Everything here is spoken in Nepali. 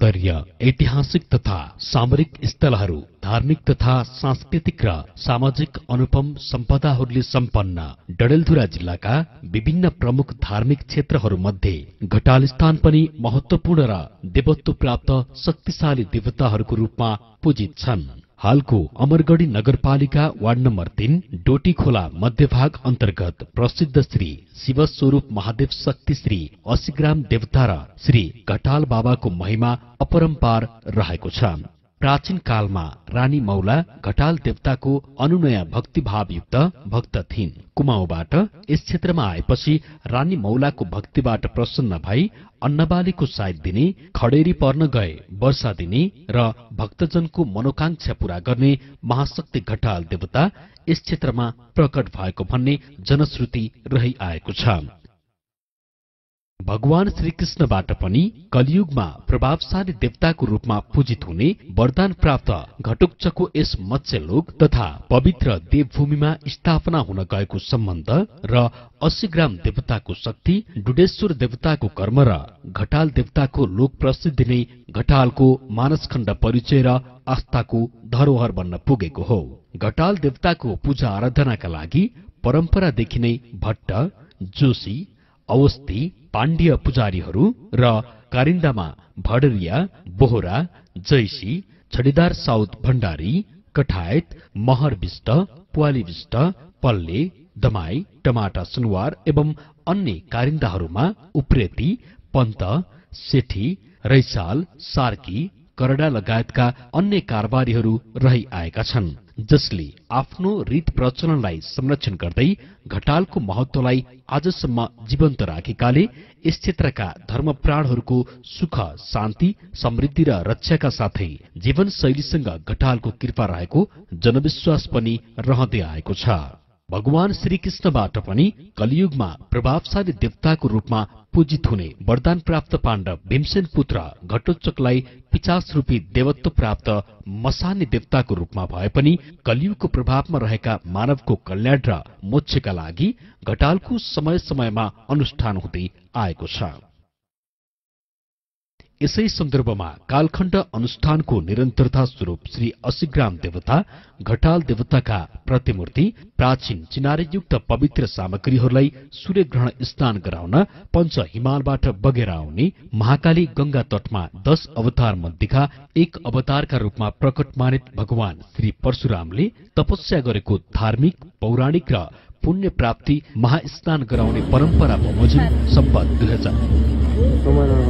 स्तरीय ऐतिहासिक तथा सामरिक स्थलहरू, धार्मिक तथा सांस्कृतिक र सामाजिक अनुपम सम्पदाहरूले सम्पन्न डडेलधुरा जिल्लाका विभिन्न प्रमुख धार्मिक क्षेत्रहरूमध्ये घटाल स्थान पनि महत्वपूर्ण र देवत्व प्राप्त शक्तिशाली देवताहरूको रूपमा पूजित छन्। हालको अमरगढी नगरपालिका वार्ड नम्बर 3 डोटी खोला मध्यभाग अन्तर्गत प्रसिद्ध श्री शिवस्वरूप महादेव शक्ति श्री 80 ग्राम देवता र श्री घटाल बाबाको महिमा अपरम्पार रहेको छ। प्राचीन कालमा रानी मौला घटाल देवताको अनुनय भक्तिभावयुक्त भक्त थिइन्। कुमाउँबाट यस क्षेत्रमा आएपछि रानी मौलाको भक्तिबाट प्रसन्न भई अन्नबालीको साथ दिने, खडेरी पर्न गए वर्षा दिने र भक्तजनको मनोकांक्षा पूरा गर्ने महाशक्ति घटाल देवता यस क्षेत्रमा प्रकट भएको भन्ने जनश्रुति रहिआएको छ। भगवान श्रीकृष्णबाट पनि कलियुगमा प्रभावशाली देवताको रूपमा पूजित हुने वरदान प्राप्त घटोत्कचको यस मत्स्यलोक तथा पवित्र देवभूमिमा स्थापना हुन गएको सम्बन्ध र 80 ग्राम देवताको शक्ति, डुडेश्वर देवताको कर्म र घटाल देवताको लोक प्रसिद्धि नै घटालको मानसखण्ड परिचय र आस्थाको धरोहर बन्न पुगेको हो। घटाल देवताको पूजा आराधनाका लागि परम्परादेखि नै भट्ट, जोशी, अवस्थी, पाण्ड्य पुजारीहरू र कारिन्दामा भडरिया, बोहरा, जैसी, छडीदार साउद भण्डारी, कठायत, महर विष्ट, पुवाली विष्ट, पल्ले, दमाई, टमाटा सुनवार एवं अन्य कारिन्दाहरूमा उप्रेती, पन्त, सेठी, रैसाल, सार्की, करडा लगायतका अन्य कारबारीहरू रहिआएका छन्, जसले आफ्नो रीत प्रचलनलाई संरक्षण गर्दै घटालको महत्वलाई आजसम्म जीवन्त राखेकाले यस क्षेत्रका धर्मप्राणहरूको सुख, शान्ति, समृद्धि र रक्षाका साथै जीवनशैलीसँग घटालको कृपा रहेको जनविश्वास पनि रहँदै आएको छ। भगवान श्रीकृष्णबाट पनि कलियुगमा प्रभावशाली देवताको रूपमा पूजित हुने वरदान प्राप्त पाण्डव भीमसेन पुत्र घटोत्कचलाई 50 रूपी देवत्व प्राप्त मसानी देवताको रूपमा भए पनि कलियुगको प्रभावमा रहेका मानवको कल्याण र मोक्षका लागि घटालको समय समयमा अनुष्ठान हुँदै आएको छ। यसै सन्दर्भमा कालखण्ड अनुष्ठानको निरन्तरता स्वरूप श्री 80 ग्राम देवता घटाल देवताका प्रतिमूर्ति, प्राचीन चिनारीयुक्त पवित्र सामग्रीहरूलाई सूर्यग्रहण स्नान गराउन पञ्च हिमालबाट बगेर आउने महाकाली गंगा तटमा 10 अवतार मध्येका एक अवतारका रूपमा प्रकट मानित भगवान श्री परशुरामले तपस्या गरेको धार्मिक, पौराणिक र पुण्य प्राप्ति महास्नान गराउने परम्परा बमोजिम सम्पत 2000